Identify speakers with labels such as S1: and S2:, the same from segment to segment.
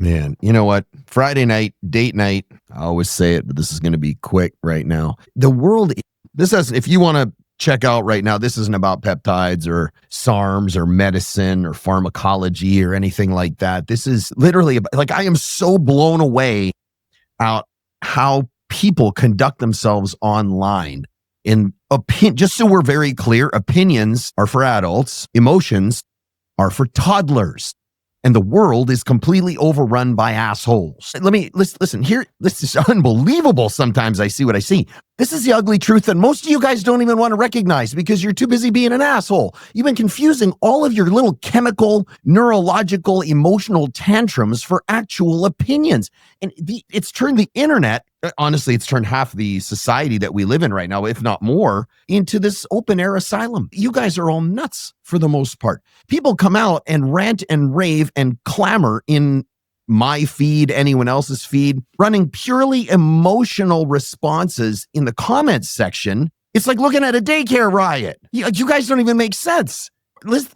S1: Man, you know what? Friday night, date night. I always say it, but this is going to be quick right now. The world, if you want to check out right now, this isn't about peptides or SARMs or medicine or pharmacology or anything like that. This is literally like, I am so blown away out how people conduct themselves online. Just so we're very clear, opinions are for adults, emotions are for toddlers. And the world is completely overrun by assholes. Listen here. This is unbelievable. Sometimes I see what I see. This is the ugly truth that most of you guys don't even want to recognize because you're too busy being an asshole. You've been confusing all of your little chemical, neurological, emotional tantrums for actual opinions. And it's turned the internet, honestly, it's turned half the society that we live in right now, if not more, into this open air asylum. You guys are all nuts for the most part. People come out and rant and rave and clamor in my feed, anyone else's feed, running purely emotional responses in the comments section. It's like looking at a daycare riot. You guys don't even make sense.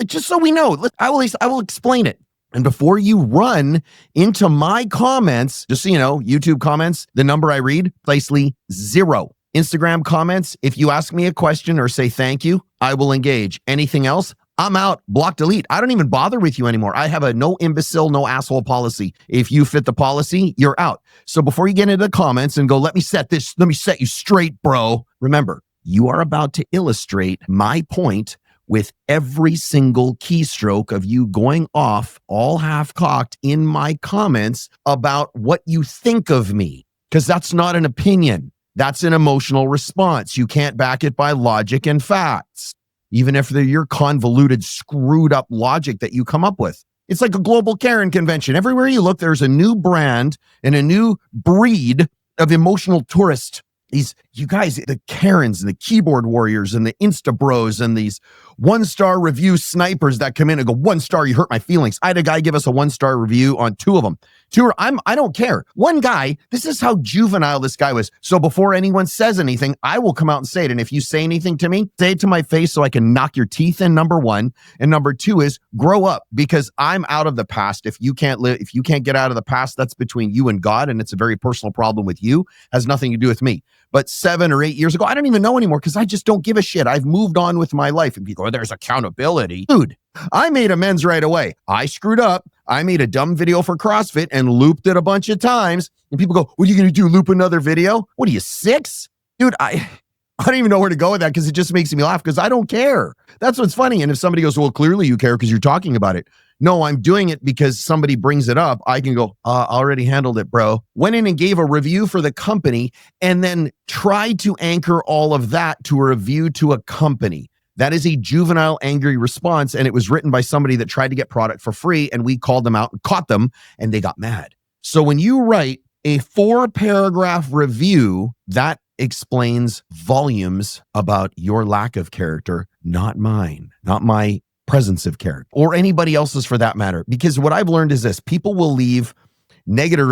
S1: Just so we know, I will explain it. And before you run into my comments, just so you know, YouTube comments, the number I read, precisely 0. Instagram comments, if you ask me a question or say thank you, I will engage. Anything else, I'm out, block, delete. I don't even bother with you anymore. I have a no imbecile, no asshole policy. If you fit the policy, you're out. So before you get into the comments and go, let me set you straight, bro. Remember, you are about to illustrate my point with every single keystroke of you going off all half-cocked in my comments about what you think of me. Because that's not an opinion. That's an emotional response. You can't back it by logic and facts. Even if they're your convoluted, screwed up logic that you come up with. It's like a global Karen convention. Everywhere you look, there's a new brand and a new breed of emotional tourist. You guys, the Karens and the keyboard warriors and the Insta bros and these 1-star review snipers that come in and go, 1 star, you hurt my feelings. I had a guy give us a 1-star review on 2 of them. I don't care. One guy, this is how juvenile this guy was. So before anyone says anything, I will come out and say it. And if you say anything to me, say it to my face so I can knock your teeth in, number 1. And number 2 is grow up, because I'm out of the past. If you can't get out of the past, that's between you and God. And it's a very personal problem with you. Has nothing to do with me. But 7 or 8 years ago, I don't even know anymore because I just don't give a shit. I've moved on with my life. And people go, there's accountability. Dude, I made amends right away. I screwed up. I made a dumb video for CrossFit and looped it a bunch of times. And people go, what are you going to do? Loop another video? What are you, 6? Dude, I don't even know where to go with that because it just makes me laugh because I don't care. That's what's funny. And if somebody goes, well, clearly you care because you're talking about it. No, I'm doing it because somebody brings it up. I can go, I already handled it, bro. Went in and gave a review for the company and then tried to anchor all of that to a review to a company. That is a juvenile, angry response. And it was written by somebody that tried to get product for free. And we called them out and caught them and they got mad. So when you write a 4-paragraph review, that explains volumes about your lack of character, not mine, not my presence of character or anybody else's for that matter. Because what I've learned is this: people will leave negative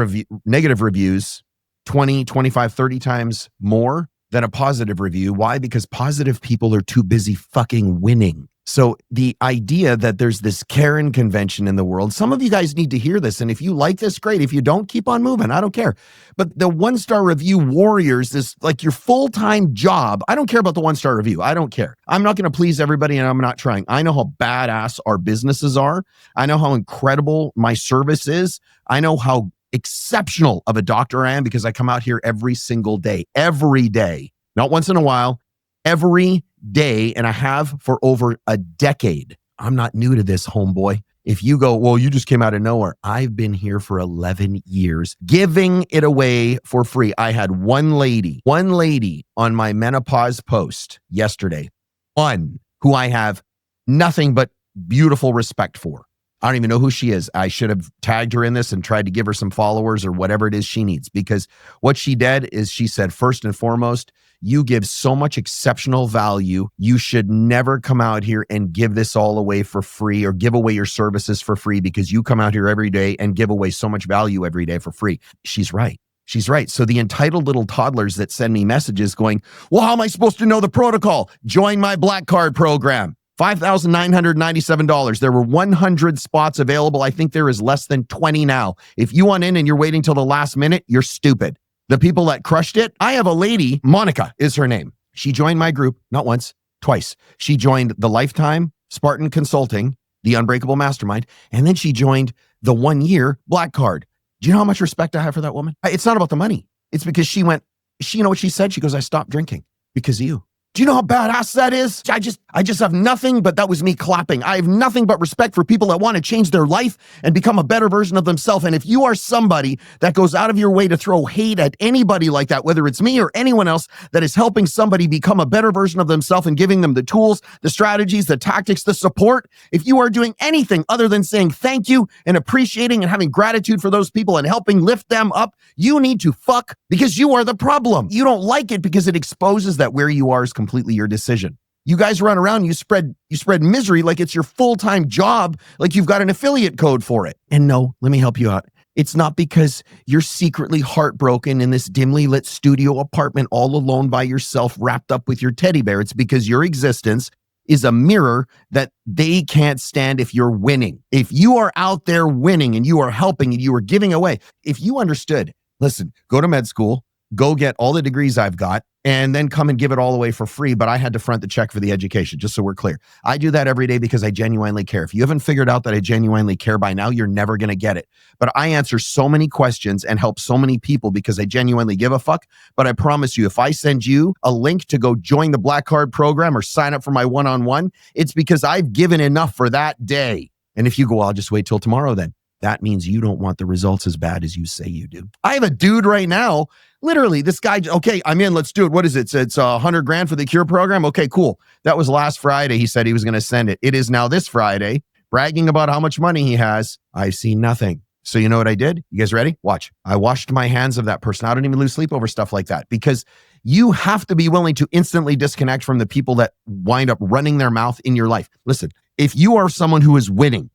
S1: reviews 20, 25, 30 times more than a positive review. Why? Because positive people are too busy fucking winning. So the idea that there's this Karen convention in the world, some of you guys need to hear this. And if you like this, great. If you don't, keep on moving. I don't care. But the 1-star review warriors, this like your full-time job. I don't care about the 1-star review. I don't care. I'm not going to please everybody and I'm not trying. I know how badass our businesses are. I know how incredible my service is. I know how exceptional of a doctor I am because I come out here every single day, not once in a while, every day, and I have for over a decade. I'm not new to this, homeboy. If you go, well, you just came out of nowhere. I've been here for 11 years, giving it away for free. I had one lady on my menopause post yesterday, one who I have nothing but beautiful respect for. I don't even know who she is. I should have tagged her in this and tried to give her some followers or whatever it is she needs, because what she did is she said, first and foremost, you give so much exceptional value. You should never come out here and give this all away for free or give away your services for free because you come out here every day and give away so much value every day for free. She's right. She's right. So the entitled little toddlers that send me messages going, well, how am I supposed to know the protocol? Join my Black Card program. $5,997. There were 100 spots available. I think there is less than 20 now. If you want in and you're waiting till the last minute, you're stupid. The people that crushed it, I have a lady, Monica is her name. She joined my group, not once, twice. She joined the Lifetime Spartan Consulting, the Unbreakable Mastermind, and then she joined the 1-year Black Card. Do you know how much respect I have for that woman? It's not about the money. It's because you know what she said? She goes, I stopped drinking because of you. Do you know how badass that is? I just have nothing but that was me clapping. I have nothing but respect for people that want to change their life and become a better version of themselves. And if you are somebody that goes out of your way to throw hate at anybody like that, whether it's me or anyone else that is helping somebody become a better version of themselves and giving them the tools, the strategies, the tactics, the support, if you are doing anything other than saying thank you and appreciating and having gratitude for those people and helping lift them up, you need to fuck because you are the problem. You don't like it because it exposes that where you are is completely your decision. You guys run around, you spread misery like it's your full-time job, like you've got an affiliate code for it. And no, let me help you out. It's not because you're secretly heartbroken in this dimly lit studio apartment all alone by yourself, wrapped up with your teddy bear. It's because your existence is a mirror that they can't stand if you're winning. If you are out there winning and you are helping and you are giving away, if you understood, listen, go to med school, go get all the degrees I've got, and then come and give it all away for free, but I had to front the check for the education, just so we're clear. I do that every day because I genuinely care. If you haven't figured out that I genuinely care by now, you're never going to get it. But I answer so many questions and help so many people because I genuinely give a fuck. But I promise you, if I send you a link to go join the Black Card program or sign up for my one-on-one, it's because I've given enough for that day. And if you go, I'll just wait till tomorrow then. That means you don't want the results as bad as you say you do. I have a dude right now, literally, this guy, okay, I'm in, let's do it. What is it? It's $100,000 for the Cure program. Okay, cool. That was last Friday. He said he was going to send it. It is now this Friday, bragging about how much money he has. I've seen nothing. So you know what I did? You guys ready? Watch. I washed my hands of that person. I don't even lose sleep over stuff like that because you have to be willing to instantly disconnect from the people that wind up running their mouth in your life. Listen, if you are someone who is winning,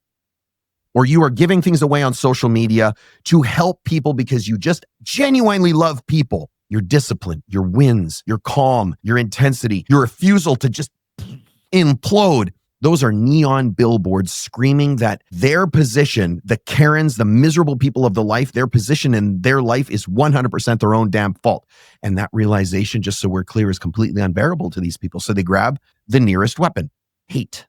S1: or you are giving things away on social media to help people because you just genuinely love people, your discipline, your wins, your calm, your intensity, your refusal to just implode, those are neon billboards screaming that their position, the Karens, the miserable people of the life, their position in their life is 100% their own damn fault. And that realization, just so we're clear, is completely unbearable to these people. So they grab the nearest weapon, hate.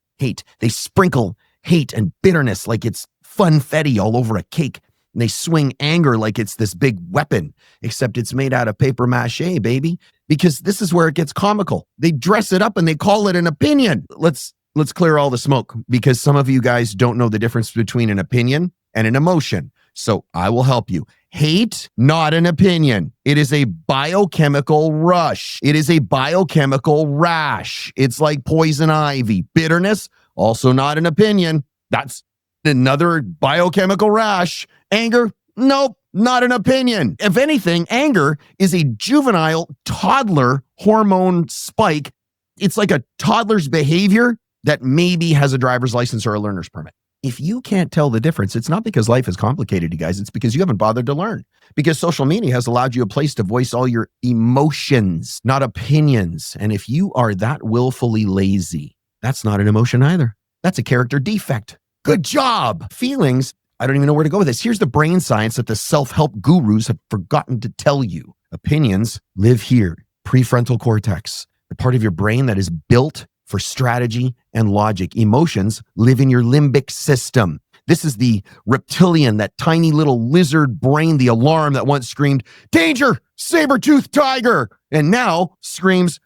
S1: They sprinkle hate and bitterness like it's funfetti all over a cake. And they swing anger like it's this big weapon, except it's made out of paper mache, baby, because this is where it gets comical. They dress it up and they call it an opinion. Let's clear all the smoke because some of you guys don't know the difference between an opinion and an emotion. So I will help you. Hate, not an opinion. It is a biochemical rush. It is a biochemical rash. It's like poison ivy. Bitterness, also not an opinion. That's another biochemical rash. Anger, nope, not an opinion. If anything, anger is a juvenile toddler hormone spike. It's like a toddler's behavior that maybe has a driver's license or a learner's permit. If you can't tell the difference, it's not because life is complicated, you guys. It's because you haven't bothered to learn. Because social media has allowed you a place to voice all your emotions, not opinions. And if you are that willfully lazy, that's not an emotion either. That's a character defect. Good job. Feelings, I don't even know where to go with this. Here's the brain science that the self-help gurus have forgotten to tell you. Opinions live here, prefrontal cortex, the part of your brain that is built for strategy and logic. Emotions live in your limbic system. This is the reptilian, that tiny little lizard brain, the alarm that once screamed, danger, saber-toothed tiger, and now screams,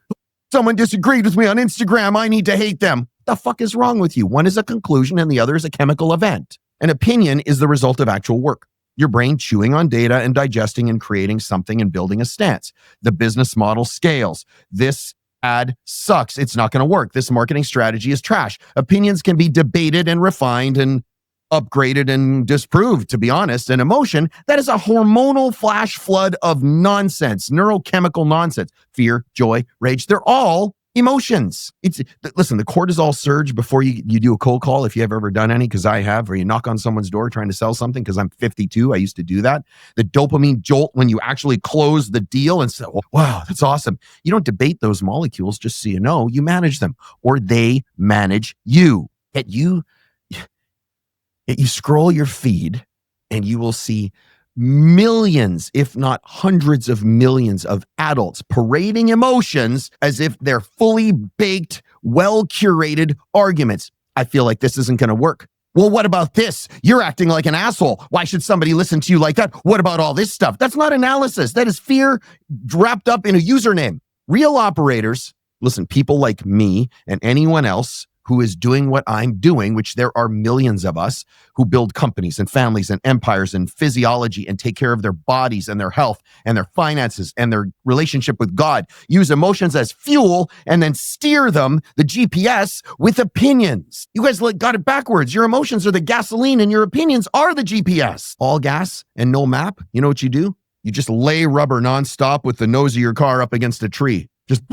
S1: someone disagreed with me on Instagram, I need to hate them. The fuck is wrong with you? One is a conclusion and the other is a chemical event. An opinion is the result of actual work. Your brain chewing on data and digesting and creating something and building a stance. The business model scales. This ad sucks. It's not going to work. This marketing strategy is trash. Opinions can be debated and refined and upgraded and disproved, to be honest. An emotion, that is a hormonal flash flood of nonsense, neurochemical nonsense. Fear, joy, rage, they're all Emotions. Listen, the cortisol surge before you do a cold call, if you have ever done any, because I have, or you knock on someone's door trying to sell something, because I'm 52, I used to do that. The dopamine jolt when you actually close the deal and say, oh, wow, that's awesome. You don't debate those molecules, just so you know, you manage them, or they manage you. Yet you scroll your feed and you will see millions, if not hundreds of millions of adults parading emotions as if they're fully baked, well-curated arguments. I feel like this isn't going to work. Well, what about this? You're acting like an asshole. Why should somebody listen to you like that? What about all this stuff? That's not analysis. That is fear wrapped up in a username. Real operators, listen, people like me and anyone else who is doing what I'm doing, which there are millions of us who build companies and families and empires and physiology and take care of their bodies and their health and their finances and their relationship with God, use emotions as fuel and then steer them, the GPS, with opinions. You guys got it backwards. Your emotions are the gasoline and your opinions are the GPS. All gas and no map. You know what you do? You just lay rubber nonstop with the nose of your car up against a tree. Just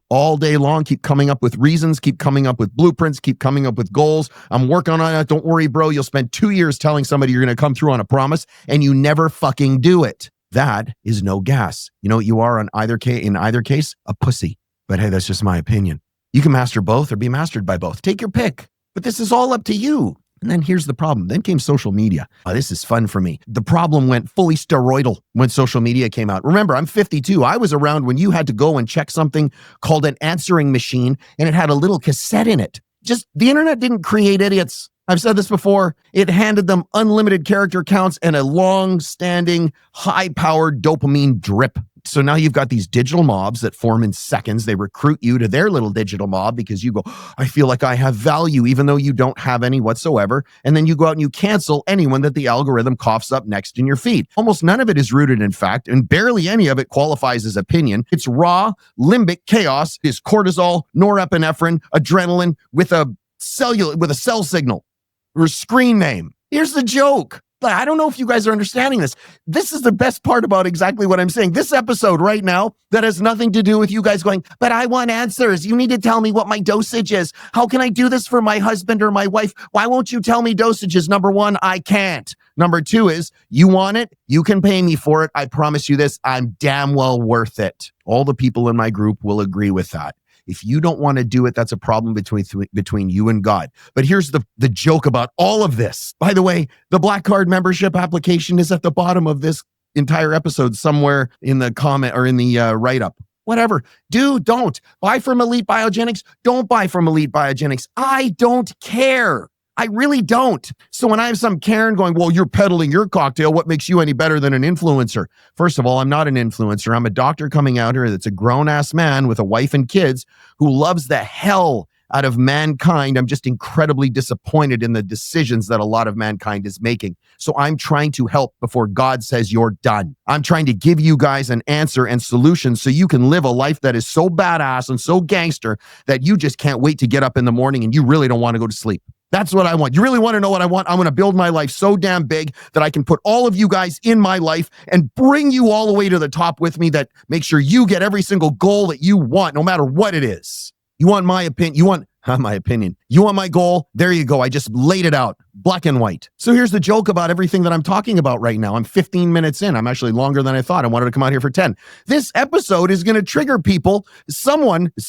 S1: all day long, keep coming up with reasons, keep coming up with blueprints, keep coming up with goals. I'm working on it. Don't worry, bro. You'll spend 2 years telling somebody you're going to come through on a promise and you never fucking do it. That is no gas. You know what you are in either case? A pussy. But hey, that's just my opinion. You can master both or be mastered by both. Take your pick. But this is all up to you. And then here's the problem. Then came social media. Oh, this is fun for me. The problem went fully steroidal when social media came out. Remember, I'm 52. I was around when you had to go and check something called an answering machine, and it had a little cassette in it. Just the internet didn't create idiots. I've said this before. It handed them unlimited character counts and a long-standing, high-powered dopamine drip. So now you've got these digital mobs that form in seconds. They recruit you to their little digital mob because you go, I feel like I have value, even though you don't have any whatsoever. And then you go out and you cancel anyone that the algorithm coughs up next in your feed. Almost none of it is rooted in fact, and barely any of it qualifies as opinion. It's raw, limbic chaos. Is cortisol, norepinephrine, adrenaline with a cell signal or screen name. Here's the joke. I don't know if you guys are understanding this. This is the best part about exactly what I'm saying. This episode right now that has nothing to do with you guys going, but I want answers. You need to tell me what my dosage is. How can I do this for my husband or my wife? Why won't you tell me dosages? Number one, I can't. Number two is, you want it? You can pay me for it. I promise you this, I'm damn well worth it. All the people in my group will agree with that. If you don't want to do it, that's a problem between you and God. But here's the joke about all of this. By the way, the Black Card membership application is at the bottom of this entire episode somewhere in the comment or in the write-up. Whatever. Don't. Buy from ELITEBIOGENIX. Don't buy from ELITEBIOGENIX. I don't care. I really don't. So when I have some Karen going, well, you're peddling your cocktail, what makes you any better than an influencer? First of all, I'm not an influencer. I'm a doctor coming out here that's a grown-ass man with a wife and kids who loves the hell out of mankind. I'm just incredibly disappointed in the decisions that a lot of mankind is making. So I'm trying to help before God says you're done. I'm trying to give you guys an answer and solution so you can live a life that is so badass and so gangster that you just can't wait to get up in the morning and you really don't want to go to sleep. That's what I want. You really want to know what I want? I'm going to build my life so damn big that I can put all of you guys in my life and bring you all the way to the top with me, that make sure you get every single goal that you want, no matter what it is. You want my opinion? You want my opinion? You want my goal? There you go. I just laid it out, black and white. So here's the joke about everything that I'm talking about right now. I'm 15 minutes in. I'm actually longer than I thought. I wanted to come out here for 10. This episode is going to trigger people,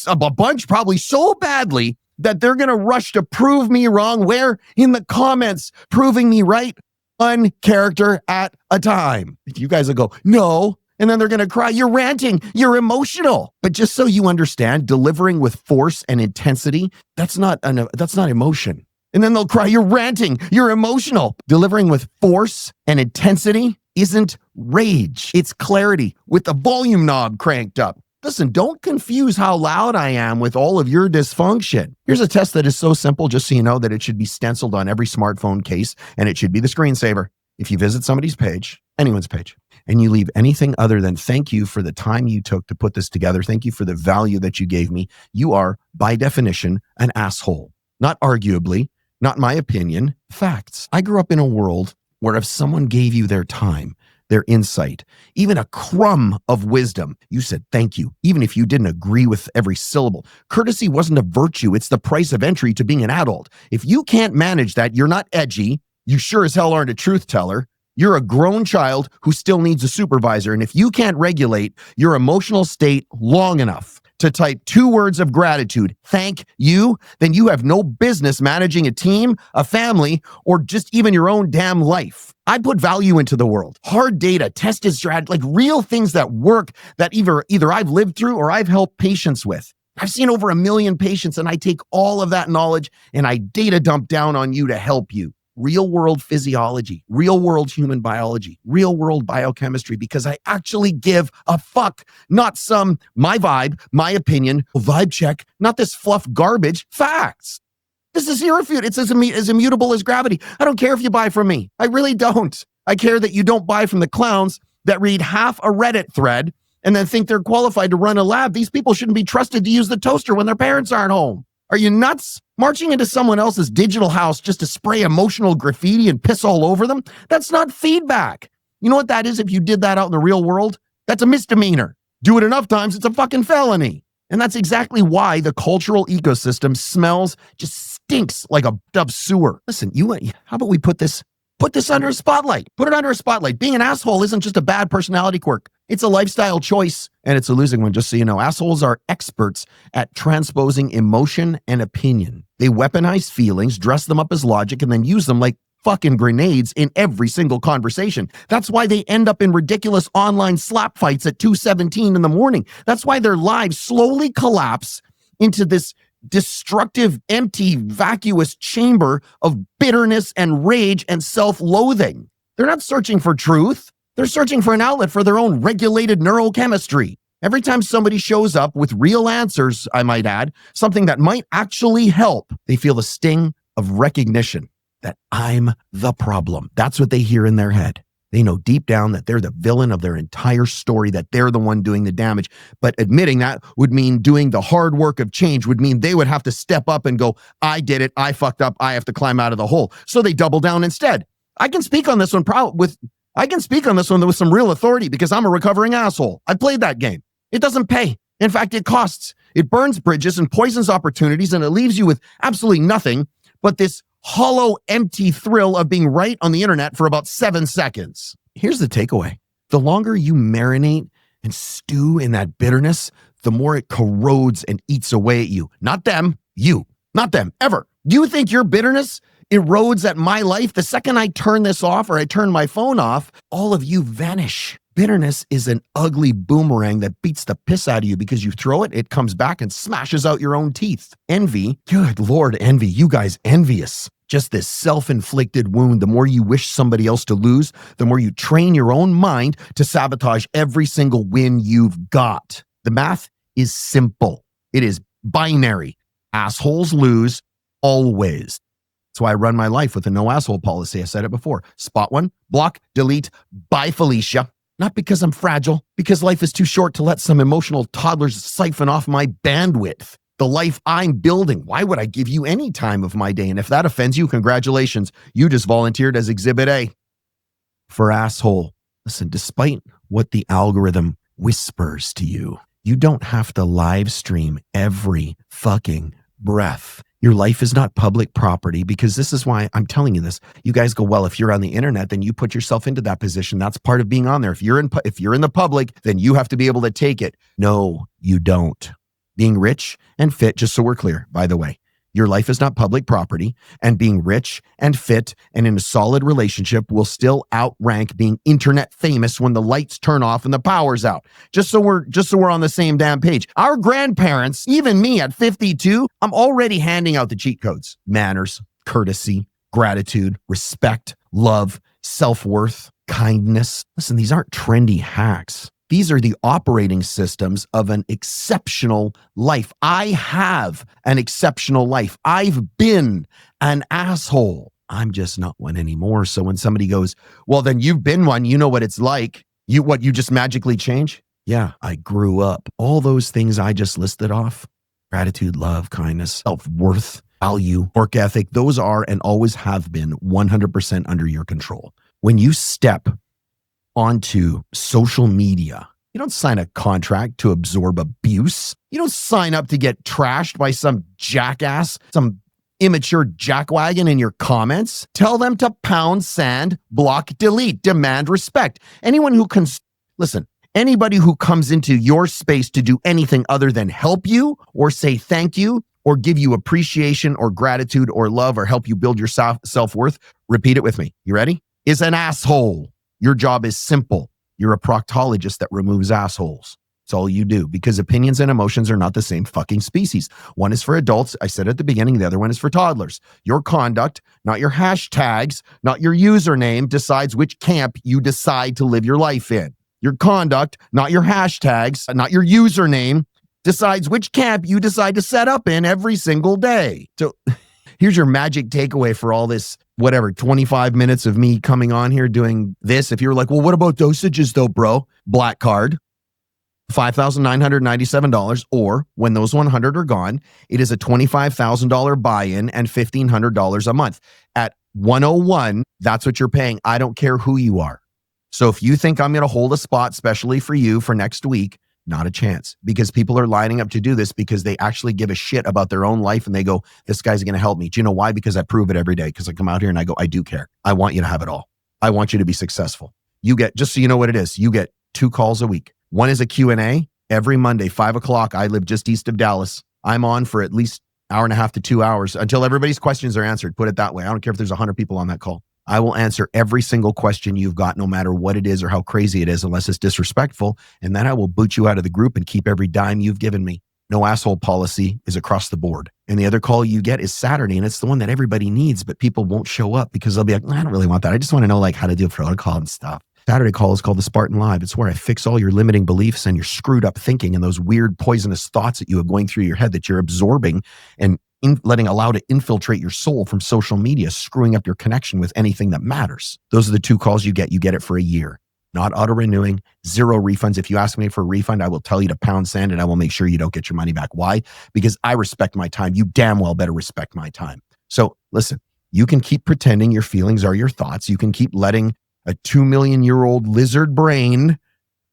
S1: a bunch probably so badly, that they're going to rush to prove me wrong. Where? In the comments, proving me right, one character at a time. You guys will go, no. And then they're going to cry, you're ranting, you're emotional. But just so you understand, delivering with force and intensity, that's not emotion. And then they'll cry, you're ranting, you're emotional. Delivering with force and intensity isn't rage. It's clarity with the volume knob cranked up. Listen, don't confuse how loud I am with all of your dysfunction. Here's a test that is so simple, just so you know, that it should be stenciled on every smartphone case, and it should be the screensaver. If you visit somebody's page, anyone's page, and you leave anything other than thank you for the time you took to put this together, thank you for the value that you gave me, you are, by definition, an asshole. Not arguably, not my opinion, facts. I grew up in a world where if someone gave you their time, their insight, even a crumb of wisdom. You said thank you, even if you didn't agree with every syllable. Courtesy wasn't a virtue. It's the price of entry to being an adult. If you can't manage that, you're not edgy. You sure as hell aren't a truth teller. You're a grown child who still needs a supervisor. And if you can't regulate your emotional state long enough to type 2 words of gratitude, thank you, then you have no business managing a team, a family, or just even your own damn life. I put value into the world. Hard data, tested strategy, like real things that work that either I've lived through or I've helped patients with. I've seen over 1 million patients, and I take all of that knowledge and I data dump down on you to help you. Real world physiology, real world human biology, real world biochemistry, because I actually give a fuck, not some, my vibe, my opinion, vibe check, not this fluff garbage, facts. This is irrefutable. It's as immutable as gravity. I don't care if you buy from me. I really don't. I care that you don't buy from the clowns that read half a Reddit thread and then think they're qualified to run a lab. These people shouldn't be trusted to use the toaster when their parents aren't home. Are you nuts? Marching into someone else's digital house just to spray emotional graffiti and piss all over them? That's not feedback. You know what that is if you did that out in the real world? That's a misdemeanor. Do it enough times, it's a fucking felony. And that's exactly why the cultural ecosystem smells, just stinks like a dub sewer. Listen, how about we put this under a spotlight? Put it under a spotlight. Being an asshole isn't just a bad personality quirk. It's a lifestyle choice, and it's a losing one, just so you know. Assholes are experts at transposing emotion and opinion. They weaponize feelings, dress them up as logic, and then use them like fucking grenades in every single conversation. That's why they end up in ridiculous online slap fights at 2:17 in the morning. That's why their lives slowly collapse into this destructive, empty, vacuous chamber of bitterness and rage and self-loathing. They're not searching for truth. They're searching for an outlet for their own regulated neurochemistry. Every time somebody shows up with real answers, I might add, something that might actually help, they feel the sting of recognition that I'm the problem. That's what they hear in their head. They know deep down that they're the villain of their entire story, that they're the one doing the damage. But admitting that would mean doing the hard work of change, would mean they would have to step up and go, I did it, I fucked up, I have to climb out of the hole. So they double down instead. I can speak on this one with some real authority because I'm a recovering asshole. I played that game. It doesn't pay. In fact, it costs. It burns bridges and poisons opportunities, and it leaves you with absolutely nothing but this hollow, empty thrill of being right on the internet for about 7 seconds. Here's the takeaway. The longer you marinate and stew in that bitterness, the more it corrodes and eats away at you. Not them, you. Not them, ever. You think your bitterness erodes at my life? The second I turn this off or I turn my phone off, all of you vanish. Bitterness is an ugly boomerang that beats the piss out of you because you throw it, it comes back and smashes out your own teeth. Envy, good Lord, envy, you guys envious. Just this self-inflicted wound. The more you wish somebody else to lose, the more you train your own mind to sabotage every single win you've got. The math is simple. It is binary. Assholes lose always. That's why I run my life with a no asshole policy. I said it before. Spot one, block, delete, bye Felicia. Not because I'm fragile, because life is too short to let some emotional toddlers siphon off my bandwidth. The life I'm building, why would I give you any time of my day? And if that offends you, congratulations. You just volunteered as Exhibit A. For asshole, listen, despite what the algorithm whispers to you, you don't have to live stream every fucking breath. Your life is not public property, because this is why I'm telling you this. You guys go, well, if you're on the internet, then you put yourself into that position. That's part of being on there. If you're in the public, then you have to be able to take it. No, you don't. Being rich and fit, just so we're clear, by the way, your life is not public property, and being rich and fit and in a solid relationship will still outrank being internet famous when the lights turn off and the power's out. Just so we're on the same damn page. Our grandparents, even me at 52, I'm already handing out the cheat codes. Manners, courtesy, gratitude, respect, love, self-worth, kindness. Listen, these aren't trendy hacks. These are the operating systems of an exceptional life. I have an exceptional life. I've been an asshole. I'm just not one anymore. So when somebody goes, well, then you've been one, you know what it's like. You just magically change? Yeah, I grew up. All those things I just listed off, gratitude, love, kindness, self-worth, value, work ethic, those are and always have been 100% under your control. When you step onto social media. You don't sign a contract to absorb abuse. You don't sign up to get trashed by some jackass, some immature jackwagon in your comments. Tell them to pound sand, block, delete, demand respect. Anyone who can, listen, anybody who comes into your space to do anything other than help you or say thank you or give you appreciation or gratitude or love or help you build your self-worth, repeat it with me. You ready? Is an asshole. Your job is simple. You're a proctologist that removes assholes. That's all you do, because opinions and emotions are not the same fucking species. One is for adults. I said at the beginning, the other one is for toddlers. Your conduct, not your hashtags, not your username, decides which camp you decide to live your life in. Your conduct, not your hashtags, not your username, decides which camp you decide to set up in every single day. So here's your magic takeaway for all this, whatever, 25 minutes of me coming on here doing this. If you're like, well, what about dosages though, bro? Black card, $5,997, or when those 100 are gone, it is a $25,000 buy-in and $1,500 a month. At 101, that's what you're paying. I don't care who you are. So if you think I'm going to hold a spot specially for you for next week, not a chance, because people are lining up to do this because they actually give a shit about their own life and they go, this guy's going to help me. Do you know why? Because I prove it every day, because I come out here and I go, I do care. I want you to have it all. I want you to be successful. You get, just so you know what it is, you get 2 calls a week. One is a Q&A every Monday, 5 o'clock. I live just east of Dallas. I'm on for at least an hour and a half to 2 hours until everybody's questions are answered. Put it that way. I don't care if there's 100 people on that call. I will answer every single question you've got, no matter what it is or how crazy it is, unless it's disrespectful. And then I will boot you out of the group and keep every dime you've given me. No asshole policy is across the board. And the other call you get is Saturday, and it's the one that everybody needs, but people won't show up because they'll be like, I don't really want that. I just want to know like how to do protocol and stuff. Saturday call is called the Spartan Live. It's where I fix all your limiting beliefs and your screwed up thinking and those weird poisonous thoughts that you have going through your head that you're absorbing and allow to infiltrate your soul from social media, screwing up your connection with anything that matters. Those are the 2 calls you get. You get it for a year. Not auto-renewing, 0 refunds. If you ask me for a refund, I will tell you to pound sand and I will make sure you don't get your money back. Why? Because I respect my time. You damn well better respect my time. So listen, you can keep pretending your feelings are your thoughts. You can keep letting a 2 million-year-old lizard brain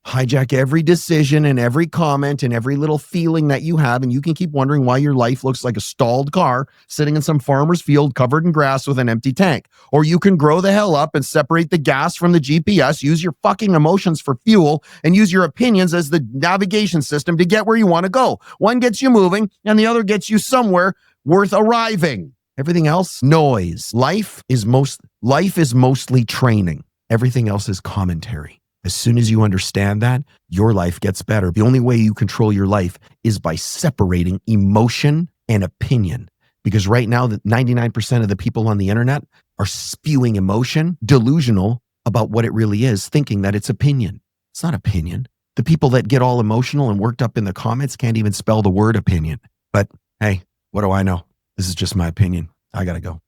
S1: hijack every decision and every comment and every little feeling that you have. And you can keep wondering why your life looks like a stalled car sitting in some farmer's field covered in grass with an empty tank. Or you can grow the hell up and separate the gas from the GPS, use your fucking emotions for fuel, and use your opinions as the navigation system to get where you want to go. One gets you moving and the other gets you somewhere worth arriving. Everything else, noise. Life is mostly training. Everything else is commentary. As soon as you understand that, your life gets better. The only way you control your life is by separating emotion and opinion. Because right now, 99% of the people on the internet are spewing emotion, delusional about what it really is, thinking that it's opinion. It's not opinion. The people that get all emotional and worked up in the comments can't even spell the word opinion. But hey, what do I know? This is just my opinion. I gotta go.